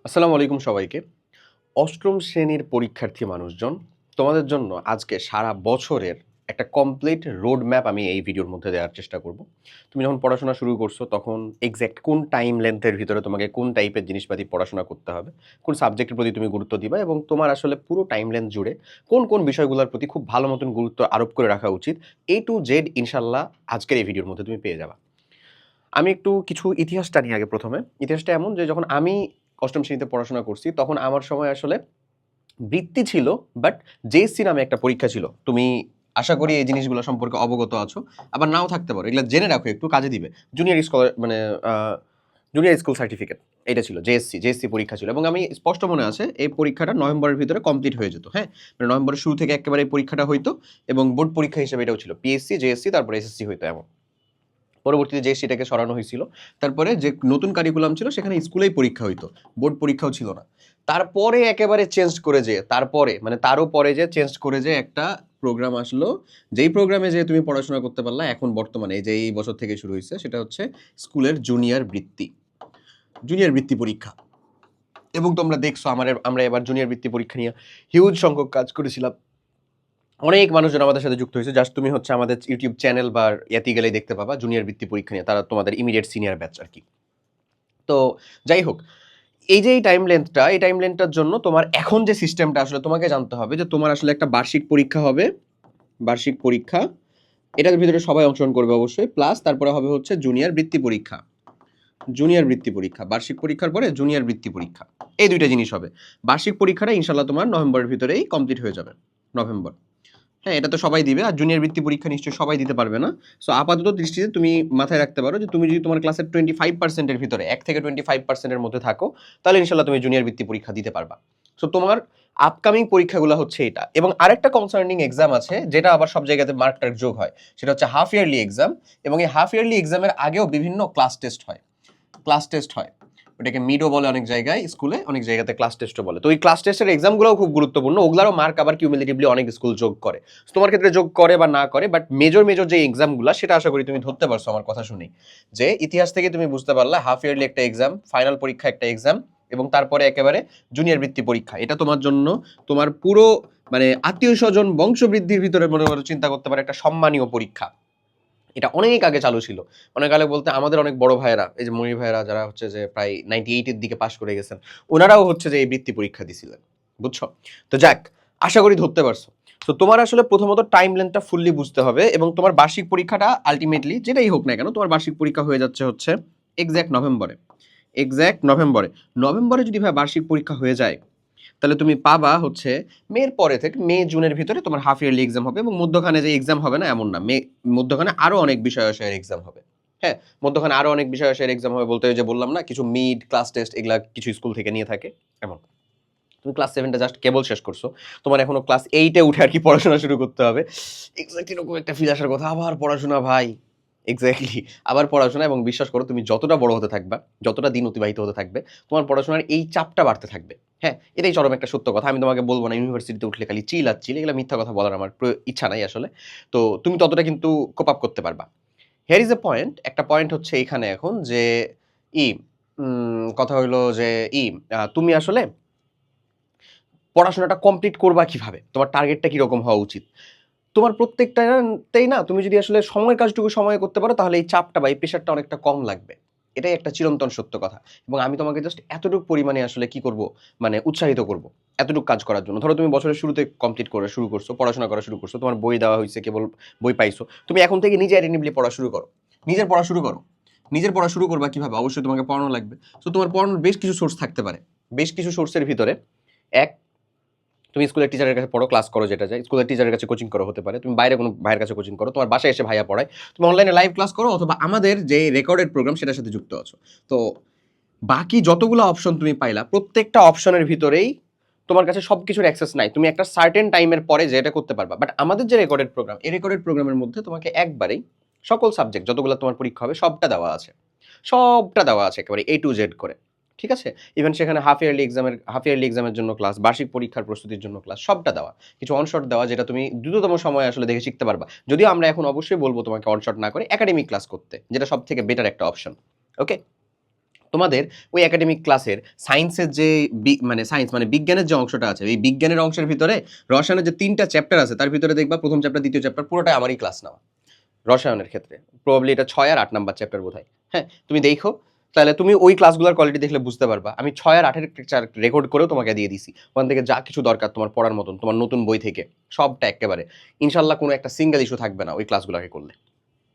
আসসালামু আলাইকুম সবাইকে। অষ্টম শ্রেণীর পরীক্ষার্থী মানুষজন, তোমাদের জন্য আজকে সারা বছরের একটা কমপ্লিট রোড ম্যাপ আমি এই ভিডিওর মধ্যে দেওয়ার চেষ্টা করব। তুমি যখন পড়াশোনা শুরু করছো তখন এক্সাক্ট কোন টাইম লেন্থের ভিতরে তোমাকে কোন টাইপের জিনিসপাতি পড়াশোনা করতে হবে, কোন সাবজেক্টের প্রতি তুমি গুরুত্ব দিবা এবং তোমার আসলে পুরো টাইম লেন্থ জুড়ে কোন, কোন বিষয়গুলোর প্রতি খুব ভালো মতন গুরুত্ব আরোপ করে রাখা উচিত, A to Z ইনশাআল্লাহ আজকের এই ভিডিওর মধ্যে তুমি পেয়ে যাবা। আমি একটু কিছু ইতিহাসটা নিই আগে প্রথমে। ইতিহাসটা এমন যে যখন আমি অষ্টম শ্রেণীতে পড়াশোনা করছি তখন আমার সময় আসলে বৃত্তি ছিল, বাট জেএসসি নামে একটা পরীক্ষা ছিল। তুমি আশা করি এই জিনিসগুলো সম্পর্কে অবগত আছো। আবার নাও থাকতে পারো। এগুলা জেনে রাখো, একটু কাজে দিবে। জুনিয়র স্কলার মানে আ জুনিয়র স্কুল সার্টিফিকেট এটা ছিল জেএসসি পরীক্ষা ছিল এবং আমি স্পষ্ট মনে আছে এই পরীক্ষাটা নভেম্বরের ভিতরে কমপ্লিট হয়ে যেত। হ্যাঁ? মানে নভেম্বরের শুরু থেকে একেবারে এই পরীক্ষাটা হইতো এবং বোর্ড পরীক্ষা হিসেবে এটাও ছিল। পিএসসি, জেএসসি তারপর এসএসসি হইতো এমন। পরবর্তীতে জেএসসিটাকে সরানো হয়েছিল। তারপরে যে নতুন কারিকুলাম ছিল সেখানে স্কুলেই পরীক্ষা হইতো। বোর্ড পরীক্ষাও ছিল না। তারপরে একেবারে চেঞ্জ করে যেয়ে তারপরে মানে তারও পরে যে চেঞ্জ করে যে একটা প্রোগ্রাম আসলো। যেই প্রোগ্রামে যেয়ে তুমি পড়াশোনা করতে পারলা এখন বর্তমানে এই যে এই বছর থেকে শুরু হইছে সেটা হচ্ছে স্কুলের জুনিয়র বৃত্তি। জুনিয়র বৃত্তি পরীক্ষা। এবং তোমরা দেখছো আমরা এবার জুনিয়র বৃত্তি পরীক্ষা নিয়ে হিউজ সংখ্যক কাজ করেছিলাম। অনেক মানুষজন আমাদের সাথে যুক্ত হয়েছে। জাস্ট তুমি হচ্ছে আমাদের ইউটিউব চ্যানেল বা ইয়াতে গেলেই দেখতে পাবা জুনিয়র বৃত্তি পরীক্ষা নিয়ে। তারা তোমাদের ইমিডিয়েট সিনিয়র ব্যাচ আরকি। তো যাই হোক, এই যে এই টাইম লেন্থটা, এই টাইম লেন্থটার জন্য তোমার এখন যে সিস্টেমটা আসলে তোমাকে জানতে হবে যে তোমার আসলে একটা বার্ষিক পরীক্ষা হবে। বার্ষিক পরীক্ষা। এটার ভিতরে সবাই অংশগ্রহণ করবে অবশ্যই। প্লাস তারপরে হবে হচ্ছে জুনিয়র বৃত্তি পরীক্ষা। জুনিয়র বৃত্তি পরীক্ষা। বার্ষিক পরীক্ষার পরে জুনিয়র বৃত্তি পরীক্ষা। এই ২ টা জিনিস হবে। বার্ষিক পরীক্ষাটা ইনশাআল্লাহ তোমার নভেম্বরের ভিতরেই কমপ্লিট হয়ে যাবে। নভেম্বর। হ্যাঁ, এটা তো সবাই দিবে। আর জুনিয়র বৃত্তি পরীক্ষা নিশ্চয়ই সবাই দিতে পারবে না। সো আপাতত দৃষ্টিতে তুমি মাথায় রাখতে পারো যে তুমি যদি তোমার ক্লাসের 25% এর ভিতরে ১ থেকে 25% এর মধ্যে থাকো, তাহলে ইনশাআল্লাহ তুমি জুনিয়র বৃত্তি পরীক্ষা দিতে পারবা। সো তোমার আপকামিং পরীক্ষাগুলো হচ্ছে এটা। এবং আরেকটা কনসার্নিং এক্সাম আছে যেটা আবার সব জায়গাতে মার্ক-টার্ক যোগ হয়। সেটা হচ্ছে হাফ ইয়ারলি এক্সাম এবং এই হাফ ইয়ারলি এক্সামের আগেও বিভিন্ন ক্লাস টেস্ট হয়। ক্লাস টেস্ট হয়। ওটাকে মিডও বলে অনেক জায়গায় স্কুলে, অনেক জায়গাতে ক্লাস টেস্টও বলে। তো ওই ক্লাস টেস্টের এক্সামগুলোও খুব গুরুত্বপূর্ণ। ওগুলারও মার্ক আবার কিউমুলেটিভলি অনেক স্কুল যোগ করে। তোমার ক্ষেত্রে যোগ করে বা না করে, বাট মেজর যে এক্সামগুলা সেটা আশা করি তুমি ধরতে পারছো আমার কথা শুনেই। যে ইতিহাস থেকে তুমি বুঝতে পারলা হাফ ইয়ারলি একটা এক্সাম, ফাইনাল পরীক্ষা একটা এক্সাম এবং তারপরে একেবারে জুনিয়র বৃত্তি পরীক্ষা। এটা তোমার জন্য তোমার পুরো মানে আত্মীয়স্বজন বংশবৃদ্ধির ভিতরে মনে করো চিন্তা করতে পারো একটা সম্মানীয় পরীক্ষা। এটা অনেক আগে চালু ছিল। অনেক আগে বলতে আমাদের অনেক বড় ভাইয়েরা, এই যে মনির ভাইয়েরা যারা হচ্ছে যে প্রায় 98 এর দিকে পাস করে গেছেন, উনারাও হচ্ছে যে এই বৃত্তি পরীক্ষা দিছিলেন। বুঝছো? তো যাক, আশা করি ধরতে পারছো। তো তোমার আসলে প্রথমত টাইম লেন্থটা ফুললি বুঝতে হবে এবং তোমার বার্ষিক পরীক্ষাটা আল্টিমেটলি যেটাই হোক না কেন তোমার বার্ষিক পরীক্ষা হয়ে যাচ্ছে হচ্ছে এক্সাক্ট নভেম্বরে। এক্সাক্ট নভেম্বরে। নভেম্বরে যদি ভাই বার্ষিক পরীক্ষা হয়ে যায় তাহলে তুমি পাবা হচ্ছে মের পরে থেকে মে জুনের ভিতরে তোমার হাফ ইয়ারলি এক্সাম হবে এবং মধ্যখানে যে এক্সাম হবে না এমন না। মধ্যখানে আরো অনেক বিষয় আশয়ের এক্সাম হবে। হ্যাঁ, মধ্যখানে আরো অনেক বিষয় আশয়ের এক্সাম হবে বলতে ওই যে বললাম না কিছু মিড ক্লাস টেস্ট এগুলা কিছু স্কুল থেকে নিয়ে থাকে এমন। তুমি ক্লাস 7 টা জাস্ট কেবল শেষ করছো। তোমার এখনো ক্লাস 8 এ উঠে আর কি পড়াশোনা শুরু করতে হবে। এক্সাক্টলি এরকম একটা ফিল আসার কথা। আবার পড়াশোনা ভাই। এক্সাক্টলি। আবার পড়াশোনা এবং বিশ্বাস করো তুমি যতটা বড় হতে থাকবা, যতটা দিন অতিবাহিত হতে থাকবে, তোমার পড়াশোনার এই চাপটা বাড়তে থাকবে। হ্যাঁ, এটাই চরম একটা সত্য কথা। আমি তোমাকে বলব না ইউনিভার্সিটিতে উঠলে খালি চিল আর চিল। এগুলা মিথ্যা কথা বলার আমার ইচ্ছা নাই আসলে। তো তুমি ততটা কিন্তু কোপ আপ করতে পারবা। Here is a point. একটা পয়েন্ট হচ্ছে এখানে এখন যে ই কথা হইলো যে তুমি আসলে পড়াশোনাটা কমপ্লিট করবা কিভাবে? তোমার টার্গেটটা কিরকম হওয়া উচিত? তোমার প্রত্যেকটাতেই না তুমি যদি আসলে সময়ের কাজটুকু সময়ে করতে পারো তাহলে এই চাপটা বা এই প্রেশারটা অনেকটা কম লাগবে। এটাই একটা চিরন্তন সত্য কথা। এবং আমি তোমাকে জাস্ট এতটুকু পরিমাণে আসলে কি করব? মানে উৎসাহিত করব। এতটুকু কাজ করার জন্য। ধরো তুমি বছরের শুরুতে কমপ্লিট করা শুরু করছো, পড়াশোনা করা শুরু করছো। তোমার বই দেওয়া হইছে, কেবল বই পাইছো। তুমি এখন থেকে নিজে attentively পড়া শুরু করো। নিজের পড়া শুরু করো। নিজের পড়া শুরু করবা কিভাবে? অবশ্যই তোমাকে পড়ানো লাগবে। সো তোমার পড়ানোর বেশ কিছু সোর্স থাকতে পারে। বেশ কিছু সোর্সের ভিতরে এক তুমি স্কুলের টিচারের কাছে পড়ো, ক্লাস করো যেটা যায়। স্কুলের টিচারের কাছে কোচিং করো হতে পারে। তুমি বাইরে কোনো ভাইয়ের কাছে কোচিং করো। তোমার বাসায় এসে ভাইয়া পড়ায়। তুমি অনলাইনে লাইভ ক্লাস করো অথবা আমাদের যে রেকর্ডেড প্রোগ্রাম সেটার সাথে যুক্ত আছো। তো বাকি যতগুলো অপশন তুমি পাইলা, প্রত্যেকটা অপশনের ভিতরেই তোমার কাছে সবকিছুর অ্যাক্সেস নাই। তুমি একটা সার্টেন টাইমের পরে যেটা করতে পারবা। বাট আমাদের যে রেকর্ডেড প্রোগ্রাম, এই রেকর্ডেড প্রোগ্রামের মধ্যে তোমাকে একবারেই সকল সাবজেক্ট যতগুলো তোমার পরীক্ষা হবে সবটা দেওয়া আছে। সবটা দেওয়া আছে একেবারে A to Z করে। ঠিক আছে? ইভেন সেখানে হাফ ইয়ারলি এক্সামের জন্য ক্লাস, বার্ষিক পরীক্ষার প্রস্তুতির জন্য ক্লাস সবটা দেওয়া। কিছু অনশট দেওয়া যেটা তুমি দ্রুততম সময়ে আসলে দেখে শিখতে পারবা। যদিও আমরা এখন অবশ্যই বলব তোমাকে অনশট না করে একাডেমিক ক্লাস করতে। যেটা সবথেকে বেটার একটা অপশন। ওকে? তোমাদের ওই একাডেমিক ক্লাসের সায়েন্সের যে মানে সায়েন্স মানে বিজ্ঞানের যে অংশটা আছে, এই বিজ্ঞানের অংশের ভিতরে রসায়নের যে 3টা চ্যাপ্টার আছে তার ভিতরে দেখবা প্রথম চ্যাপ্টার দ্বিতীয় চ্যাপ্টার পুরোটাই আমারই ক্লাস নেওয়া রসায়নের ক্ষেত্রে। প্রবাবলি এটা 6 আর 8 নাম্বার চ্যাপ্টার বোধহয়। হ্যাঁ, তুমি দেখো তাহলে তুমি ওই ক্লাসগুলোর কোয়ালিটি দেখলে বুঝতে পারবা। আমি 6 আর 8 এর রেকর্ড করেও তোমাকে দিয়ে দিছি। ওখান থেকে যা কিছু দরকার তোমার পড়ার মতন, তোমার নতুন বই থেকে সবটা একেবারে ইনশাল্লাহ কোনো একটা সিঙ্গেল ইস্যু থাকবে না ওই ক্লাসগুলোকে করলে।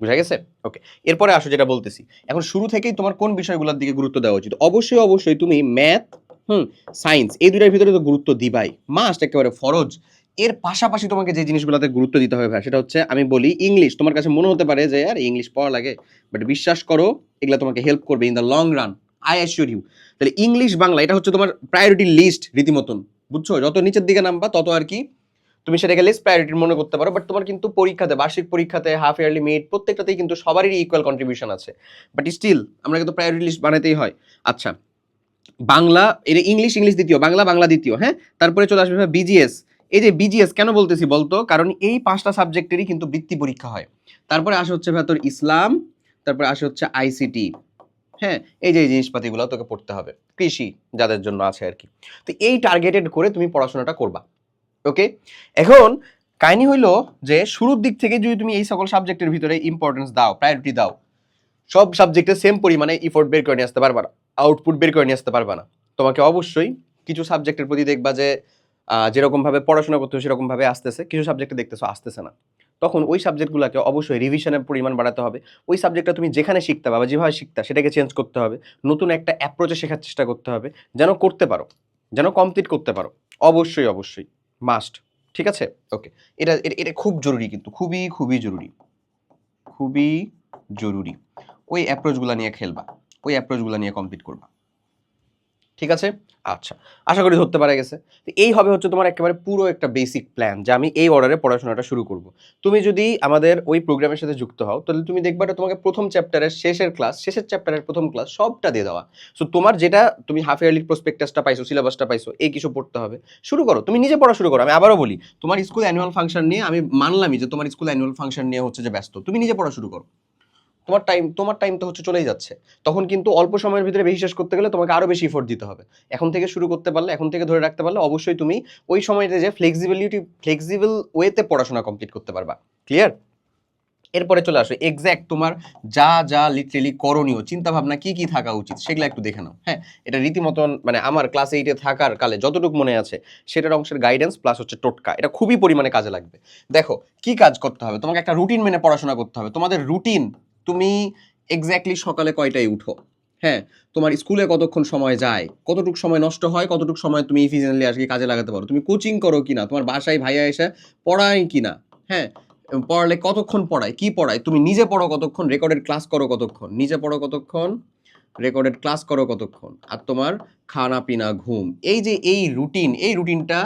বুঝা গেছে? ওকে, এরপরে আসো যেটা বলতেছি, এখন শুরু থেকেই তোমার কোন বিষয়গুলোর দিকে গুরুত্ব দেওয়া উচিত? অবশ্যই তুমি ম্যাথ, সায়েন্স এই দুইটার ভিতরে তো গুরুত্ব দিবাই, মাস্ট, একেবারে ফরজ। এর পাশাপাশি তোমাকে যে জিনিসগুলোতে গুরুত্ব দিতে হবে ভাই, সেটা হচ্ছে আমি বলি ইংলিশ। তোমার কাছে মনে হতে পারে যে আর ইংলিশ পড়া লাগে, বাট বিশ্বাস করো এগুলো তোমাকে হেল্প করবে in the long run, I assure you. তাহলে ইংলিশ বাংলা এটা হচ্ছে তোমার প্রায়োরিটি লিস্ট রীতিমতন, বুঝছো? যত নিচের দিকে নামবা তত আর কি তুমি সেটাকে লেস প্রায়োরিটি মনে করতে পারো, বাট তোমার কিন্তু পরীক্ষাতে, বার্ষিক পরীক্ষাতে, হাফ ইয়ারলি মিড, প্রত্যেকটাতেই কিন্তু সবারই ইকুয়াল কন্ট্রিবিউশন আছে, বাট স্টিল আমরা কিন্তু প্রায়োরিটি লিস্ট বানাতেই হয়। আচ্ছা, বাংলা এটা ইংলিশ দ্বিতীয়, বাংলা দ্বিতীয়। হ্যাঁ, তারপরে চলে আসবে বিজিএস। এই যে বিজিএস কেন বলতেছি বলতো, কারণ এই 5টা সাবজেক্টেরই কিন্তু বৃত্তি পরীক্ষা হয়। তারপরে আসে হচ্ছে ভেতর ইসলাম, তারপরে আসে হচ্ছে আইসিটি। হ্যাঁ, এই যে এই জিনিসপাতিগুলো তোকে পড়তে হবে, কৃষি যাদের জন্য আছে আর কি। তো এই টার্গেটেড করে তুমি পড়াশোনাটা করবা। ওকে, এখন কাহিনী হইলো যে শুরুর দিক থেকে যদি তুমি এই সকল সাবজেক্টের ভিতরে ইম্পর্টেন্স দাও, প্রায়োরিটি দাও, সব সাবজেক্টে সেম পরিমাণে ইফোর্ট বের করে নিয়ে আসতে পারবা না, আউটপুট বের করে নিয়ে আসতে পারবা না। তোমাকে অবশ্যই কিছু সাবজেক্টের প্রতি দেখবা যে যেরকম ভাবে পড়াশোনা করতে হবে সেরকম ভাবে আসতেছে, কিছু সাবজেক্টে দেখতেছো আসতেছে না, তখন ওই সাবজেক্টগুলোকে অবশ্যই রিভিশনের পরিমাণ বাড়াতে হবে। ওই সাবজেক্টটা তুমি যেখানে শিখতে বা যেভাবে শিখতা সেটাকে চেঞ্জ করতে হবে, নতুন একটা অ্যাপ্রোচে শেখার চেষ্টা করতে হবে, যেন করতে পারো, যেন কমপ্লিট করতে পারো। অবশ্যই মাস্ট, ঠিক আছে? ওকে, এটা এটা খুব জরুরি, কিন্তু খুবই জরুরি। ওই অ্যাপ্রোচগুলো নিয়ে খেলবা, ওই অ্যাপ্রোচগুলো নিয়ে কমপ্লিট করবা, ঠিক আছে? আচ্ছা, আশা করি ধরতে পারা গেছে। তো এই হবে হচ্ছে তোমার একেবারে পুরো একটা বেসিক প্ল্যান, যে আমি এই অর্ডারে পড়াশোনাটা শুরু করব। তুমি যদি আমাদের ওই প্রোগ্রামের সাথে যুক্ত হও, তাহলে তুমি দেখবা তোমাকে প্রথম চ্যাপ্টারের শেষের চ্যাপ্টারের প্রথম ক্লাস সবটা দিয়ে দেওয়া। সো তোমার যেটা তুমি হাফ ইয়ারলি প্রসপেক্টাসটা পাইছো, সিলেবাসটা পাইছো, এই কিছু পড়তে হবে, শুরু করো, তুমি নিজে পড়া শুরু করো। আমি আবারও বলি, তোমার স্কুল অ্যানুয়াল ফাংশন নিয়ে, আমি মানলামই যে তোমার স্কুল অ্যানুয়াল ফাংশন নিয়ে হচ্ছে যে ব্যস্ত, তুমি নিজে পড়া শুরু করো। তোমার টাইম তো হচ্ছে চলেই যাচ্ছে, তখন কিন্তু অল্প সময়ের ভিতরে বেশি শেষ করতে গেলে তোমাকে আরো বেশি এফোর্ট দিতে হবে। এখন থেকে শুরু করতে পারলে, এখন থেকে ধরে রাখতে পারলে অবশ্যই তুমি ওই সময়তে যে ফ্লেক্সিবল ওয়েতে পড়াশোনা কমপ্লিট করতে পারবা। ক্লিয়ার? এরপরে চলে আসো এক্স্যাক্ট তোমার যা লিটারেলি করণীয় চিন্তা ভাবনা কি থাকা উচিত সেগুলো একটু দেখে নাও। হ্যাঁ, এটা রীতিমতন মানে আমার ক্লাস 8-এ থাকার কালে যতটুকু মনে আছে সেটার অংশের গাইডেন্স প্লাস হচ্ছে টোটকা, এটা খুবই পরিমাণে কাজে লাগবে। দেখো কি কাজ করতে হবে, তোমাকে একটা রুটিন মেনে পড়াশোনা করতে হবে। তোমাদের রুটিন, তুমি এক্স্যাক্টলি সকালে কয়টায় উঠো, হ্যাঁ, তোমার স্কুলে কতক্ষণ সময় যায়, কতটুকু সময় নষ্ট হয়, কতটুকু সময় তুমি ইফিশিয়েন্টলি আজকে কাজে লাগাতে পারো, তুমি কোচিং করো কিনা, তোমার বাসায় ভাইয়া এসে পড়ায় কিনা, হ্যাঁ, পড়ালে কতক্ষণ পড়ায়, কি পড়ায়, তুমি নিজে পড়ো কতক্ষণ, রেকর্ডেড ক্লাস করো কতক্ষণ, নিজে পড়ো কতক্ষণ, রেকর্ডেড ক্লাস করো কতক্ষণ, আর তোমার খানা পিনা ঘুম, এই যে এই রুটিনটা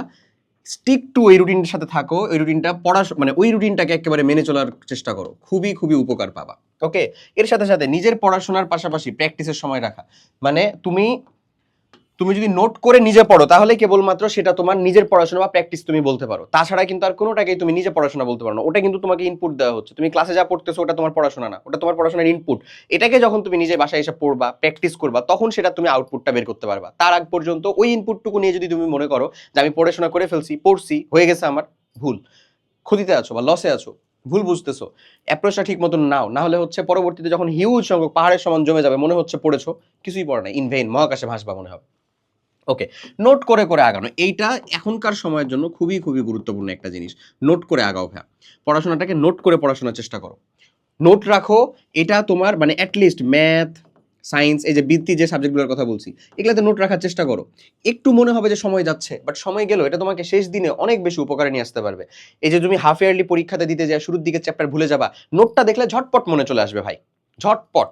স্টিক টু, এই রুটিনের সাথে থাকো, ওই রুটিনটা মানে ওই রুটিনটাকে একেবারে মেনে চলার চেষ্টা করো, খুবই উপকার পাবা। ওকে, এর সাথে সাথে নিজের পড়াশোনার পাশাপাশি প্র্যাকটিসের সময় রাখা, মানে তুমি যদি নোট করে নিজে পড়ো তাহলে কেবলমাত্র সেটা তোমার নিজের পড়াশোনা বা প্র্যাকটিস তুমি বলতে পারো, তাছাড়া কিন্তু আর কোনোটাকেই তুমি নিজে পড়াশোনা বলতে পারো না। ওটা কিন্তু তোমাকে ইনপুট দেওয়া হচ্ছে, তুমি ক্লাসে যা পড়তেছো ওটা তোমার পড়াশোনা না, ওটা তোমার পড়াশোনার ইনপুট। এটাকে যখন তুমি নিজে বাসায় এসে পড়বা, প্র্যাকটিস করবা, তখন সেটা তুমি আউটপুটটা বের করতে পারবা। তার আগ পর্যন্ত ওই ইনপুটটুকু নিয়ে যদি তুমি মনে করো যে আমি পড়াশোনা করে ফেলছি, পড়ছি, হয়ে গেছে আমার, ভুল, ক্ষতিতে আছো বা লসে আছো, ভুল বুঝতেছো, অ্যাপ্রোচটা ঠিক মতন নাও, না হলে হচ্ছে পরবর্তীতে যখন হিউজ সংখ্যক পাহাড়ের সমান জমে যাবে, মনে হচ্ছে পড়েছো, কিছুই পড়ে না, ইন ভেইন, মহাকাশে ভাসবা মনে হবে। ওকে, নোট করে আগানো, এইটা এখনকার সময়ের জন্য খুবই গুরুত্বপূর্ণ একটা জিনিস। নোট করে আগাও ভাইয়া, পড়াশোনাটাকে নোট করে পড়াশোনার চেষ্টা করো, নোট রাখো। এটা তোমার মানে অ্যাটলিস্ট ম্যাথ, সায়েন্স, এই যে বৃত্তি যে সাবজেক্টগুলোর কথা বলছি, এগুলোতে নোট রাখার চেষ্টা করো। একটু মনে হবে যে সময় যাচ্ছে, বাট সময় গেলেও এটা তোমাকে শেষ দিনে অনেক বেশি উপকারে নিয়ে আসতে পারবে। এই যে তুমি হাফ ইয়ারলি পরীক্ষাতে দিতে যাও, শুরুর দিকে চ্যাপ্টার ভুলে যাবা, নোটটা দেখলে ঝটপট মনে চলে আসবে ভাই, ঝটপট,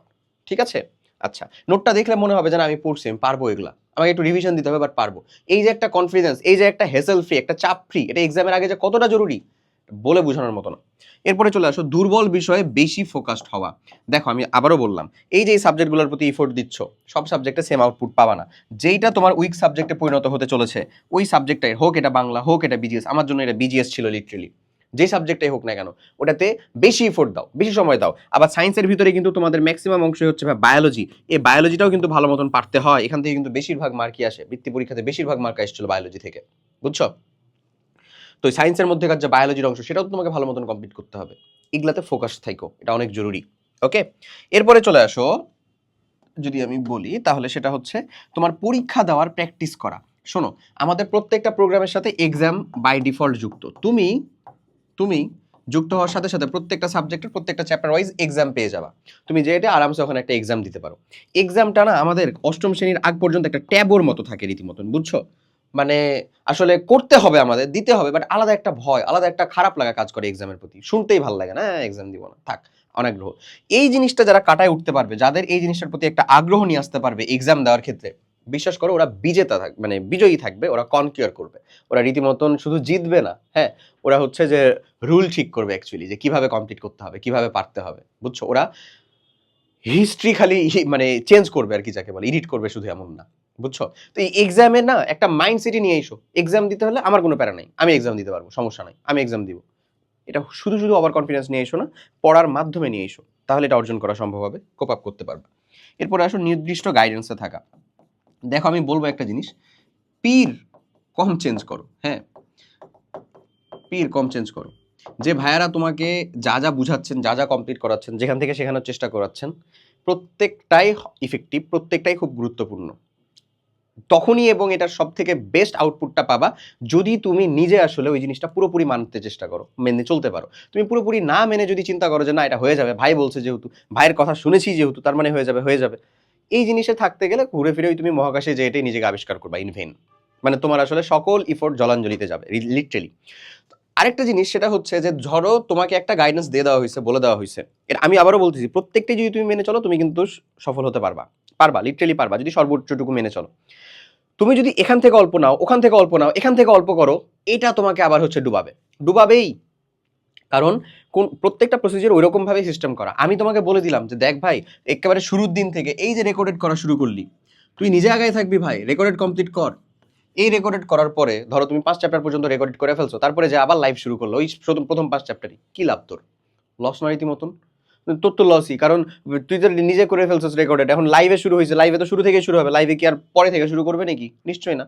ঠিক আছে? আচ্ছা, নোটটা দেখলে মনে হবে যে না আমি পড়ছি, আমি পারবো, এগুলা আমাকে একটু রিভিশন দিতে হবে বাট পারবো। এই যে একটা কনফিডেন্স, এই যে একটা হেসেল ফ্রি, একটা চাপ ফ্রি, এটা এক্সামের আগে যে কতটা জরুরি বলে বোঝানোর মতো না। এরপরে চলে আসো দুর্বল বিষয়ে বেশি ফোকাসড হওয়া। দেখো আমি আবারও বললাম, এই যে এই সাবজেক্টগুলোর প্রতি এফোর্ট দিচ্ছ, সব সাবজেক্টে সেম আউটপুট পাবা না। যেইটা তোমার উইক সাবজেক্টে পরিণত হতে চলেছে, ওই সাবজেক্টটাই হোক, এটা বাংলা হোক, এটা বিজিএস, আমার জন্য এটা বিজিএস ছিল লিটারেলি, যে সাবজেক্টে হোক না কেন ওটাতে বেশি এফোর্ট দাও, বেশি সময় দাও। আবার সায়েন্সের ভিতরে কিন্তু তোমাদের ম্যাক্সিমাম অংশই হচ্ছে বায়োলজি, এই বায়োলজিটাও কিন্তু ভালো মতন পারতে হয়। এখান থেকে কিন্তু বেশিরভাগ মার্কই আসে, বৃত্তি পরীক্ষাতে বেশিরভাগ মার্ক আসছিল বায়োলজি থেকে, বুঝছো? তো সায়েন্সের মধ্যেকার যে বায়োলজির অংশ সেটাও তোমাকে ভালো মতন কমপ্লিট করতে হবে। এগুলাতে ফোকাস থাকো, এটা অনেক জরুরি। ওকে, এরপরে চলে আসো, যদি আমি বলি তাহলে সেটা হচ্ছে তোমার পরীক্ষা দেওয়ার প্র্যাকটিস করা। শোনো, আমাদের প্রত্যেকটা প্রোগ্রামের সাথে এক্সাম বাই ডিফল্ট যুক্ত। তুমি তুমি যুক্ত হওয়ার সাথে সাথে প্রত্যেকটা সাবজেক্টের প্রত্যেকটা চ্যাপ্টার ওয়াইজ এক্সাম পেয়ে যাবা। তুমি যেটা আরামসে ওখানে একটা এক্সাম দিতে পারো। এক্সামটা না আমাদের অষ্টম শ্রেণীর আগ পর্যন্ত একটা ট্যাবোর মতো থাকে রীতিমতন, বুঝছো? মানে আসলে করতে হবে, আমাদের দিতে হবে, বাট আলাদা একটা ভয়, আলাদা একটা খারাপ লাগা কাজ করে এক্সামের প্রতি। শুনতেই ভালো লাগে না, এক্সাম দিব না, থাক, অনাগ্রহ। এই জিনিসটা যারা কাটায় উঠতে পারবে, যাদের এই জিনিসটার প্রতি একটা আগ্রহ নিয়ে আসতে পারবে এক্সাম দেওয়ার ক্ষেত্রে, বিশ্বাস করো ওরা বিজেতা থাকবে, মানে বিজয়ী থাকবে, ওরা কনকিয়ার করবে। ওরা রীতিমতন শুধু জিতবে না, হ্যাঁ, ওরা হচ্ছে যে রুল ঠিক করবে অ্যাকচুয়ালি, যে কিভাবে কমপ্লিট করতে হবে, কিভাবে পারতে হবে, বুঝছো? ওরা হিস্ট্রি খালি মানে চেঞ্জ করবে আর কি, যাকে বলে এডিট করবে, শুধু এমন না, বুঝছো? তো এই এক্সামে না একটা মাইন্ড সেটই নিয়ে এসো, এক্সাম দিতে হলে আমার কোনো প্যারা নাই, আমি এক্সাম দিতে পারবো, সমস্যা নাই, আমি এক্সাম দিব। এটা শুধু শুধু ওভার কনফিডেন্স নিয়ে এসো না, পড়ার মাধ্যমে নিয়ে এসো, তাহলে এটা অর্জন করা সম্ভব হবে, কোপ আপ করতে পারবে। এরপরে আসো নির্দিষ্ট গাইডেন্সে থাকা। দেখো আমি বলবো একটা জিনিস, পীর কম চেঞ্জ করো, হ্যাঁ, পীর কম চেঞ্জ করো। যে ভাইয়ারা তোমাকে যা যা বুঝাচ্ছেন, যা যা কমপ্লিট করাচ্ছেন, যেখান থেকে শেখানোর চেষ্টা করাচ্ছেন, প্রত্যেকটাই ইফেক্টিভ, প্রত্যেকটাই খুব গুরুত্বপূর্ণ। তখনই এবং এটার সব থেকে বেস্ট আউটপুটটা পাবা যদি তুমি নিজে আসলে ওই জিনিসটা পুরোপুরি মানতে চেষ্টা করো, মেনে চলতে পারো। তুমি পুরোপুরি না মেনে যদি চিন্তা করো যে না এটা হয়ে যাবে, ভাই বলছে যেহেতু, ভাইয়ের কথা শুনেছি যেহেতু, তার মানে হয়ে যাবে, হয়ে যাবে, এই জিনিসে থাকতে গেলে ঘুরে ফিরে তুমি মহাকাশে যে এটাই নিজেকে আবিষ্কার করবা ইন ভেন। মানে তোমার আসলে সকল ইফোর্ট জলাঞ্জলিতে যাবে লিটারেলি। আরেকটা জিনিস সেটা হচ্ছে যে ধরো তোমাকে একটা গাইডেন্স দিয়ে দেওয়া হয়েছে, বলে দেওয়া হয়েছে, এটা আমি আবারও বলতেছি, প্রত্যেকটাই যদি তুমি মেনে চলো তুমি কিন্তু সফল হতে পারবা, পারবা, লিটারেলি পারবা, যদি সর্বোচ্চটুকু মেনে চলো। তুমি যদি এখান থেকে অল্প নাও, ওখান থেকে অল্প নাও, এখান থেকে অল্প করো, এটা তোমাকে আবার হচ্ছে ডুবাবে, ডুবাবেই। কারণ কোন প্রত্যেকটা প্রসিজার ওইরকম ভাবে সিস্টেম করা। আমি তোমাকে বলে দিলাম যে দেখ ভাই, একেবারে শুরুর দিন থেকে এই যে রেকর্ডেড করা শুরু করলি, তুই নিজে আগায় থাকবি ভাই, রেকর্ডেড কমপ্লিট কর। এই রেকর্ডেড করার পরে ধরো তুমি 5 চ্যাপ্টার পর্যন্ত রেকর্ডেড করে ফেলছো, তারপরে যে আবার লাইভ শুরু করলো ওই প্রথম 5 চ্যাপ্টারই, কি লাভ তোর? লস নয় রীতিমতন? তোর তো লসই, কারণ তুই তো নিজে করে ফেলছিস রেকর্ডেড, এখন লাইভে শুরু হয়েছে, লাইভে তো শুরু থেকে শুরু হবে, লাইভে কি আর পরে থেকে শুরু করবে নাকি? নিশ্চয়ই না।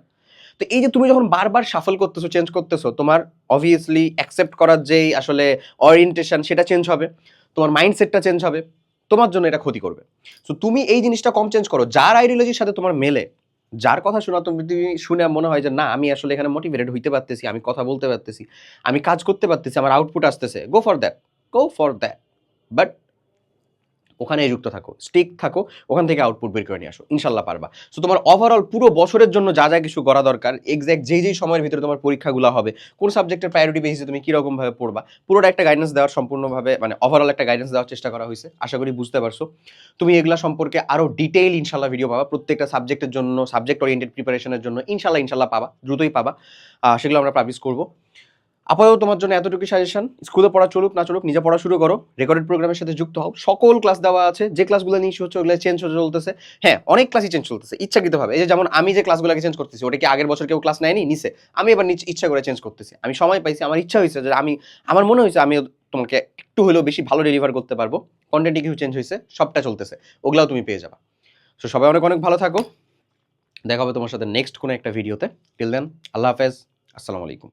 তো এই যে তুমি যখন বারবার শাফল করতেছো, চেঞ্জ করতেছো, তোমার অবভিয়াসলি অ্যাকসেপ্ট করার যেই আসলে অরিয়েন্টেশন সেটা চেঞ্জ হবে, তোমার মাইন্ডসেটটা চেঞ্জ হবে, তোমার জন্য এটা ক্ষতি করবে। সো তুমি এই জিনিসটা কম চেঞ্জ করো, যার আইডিওলজির সাথে তোমার মেলে, যার কথা শোনা তুমি শুনে মনে হয় যে না আমি আসলে এখানে মোটিভেটেড হইতে পারতেছি, আমি কথা বলতে পারতেছি, আমি কাজ করতে পারতেছি, আমার আউটপুট আসতেছে, go for that, go for that. But ওখানে যুক্ত থাকো, স্টিক থাকো, ওখান থেকে আউটপুট বের করে নিয়ে আসো, ইনশাল্লাহ পারবা। সো তোমার ওভারঅল পুরো বছরের জন্য যা যা কিছু করা দরকার, এক্স্যাক্ট যেই সময়ের ভিতরে তোমার পরীক্ষাগুলো হবে, কোন সাবজেক্টের প্রায়োরিটি বেসিসে তুমি কিরকম ভাবে পড়বা, পুরোটা একটা গাইডেন্স দেওয়ার সম্পূর্ণভাবে, মানে ওভারঅল একটা গাইডেন্স দেওয়ার চেষ্টা করা হয়েছে। আশা করি বুঝতে পারছো। তুমি এগুলা সম্পর্কে আরো ডিটেইল ইনশাল্লাহ ভিডিও পাবা, প্রত্যেকটা সাবজেক্টের জন্য, সাবজেক্ট ওরিয়েন্টেড প্রিপারেশনের জন্য ইনশাল্লাহ পাবা, দ্রুতই পাবা। সেগুলো আমরা পাবলিশ করবো। আপাতত তোমার জন্য এতটুকু সাজেশন, স্কুলে পড়া চলুক না চলুক, নিজে পড়া শুরু করো, রেকর্ডেড প্রোগ্রামের সাথে যুক্ত হও, সকল ক্লাস দেওয়া আছে, যে ক্লাসগুলো নিয়ে হচ্ছে ওগুলো চেঞ্জ হতে চলতেছে। হ্যাঁ, অনেক ক্লাসই চেঞ্জ চলতেছে ইচ্ছাকৃতভাবে। এই যে যেমন আমি যে ক্লাসগুলোকে চেঞ্জ করতেছি, ওটা কি আগের বছর কেউ ক্লাস নেয়নি, নিছে, আমি এবার ইচ্ছা করে চেঞ্জ করতেছি। আমি সময় পাইছি, আমার ইচ্ছা হয়েছে যে আমার মনে হয়েছে আমি তোমাকে একটু হলেও বেশি ভালো ডেলিভার করতে পারবো, কন্টেন্টে কিছু চেঞ্জ হয়েছে, সবটা চলতেছে, ওগুলাও তুমি পেয়ে যাবা। সো সবাই অনেক অনেক ভালো থাকো, দেখা হবে তোমার সাথে নেক্সট কোনো একটা ভিডিওতে। টিল দেন, আল্লাহ হাফেজ, আসসালামু আলাইকুম।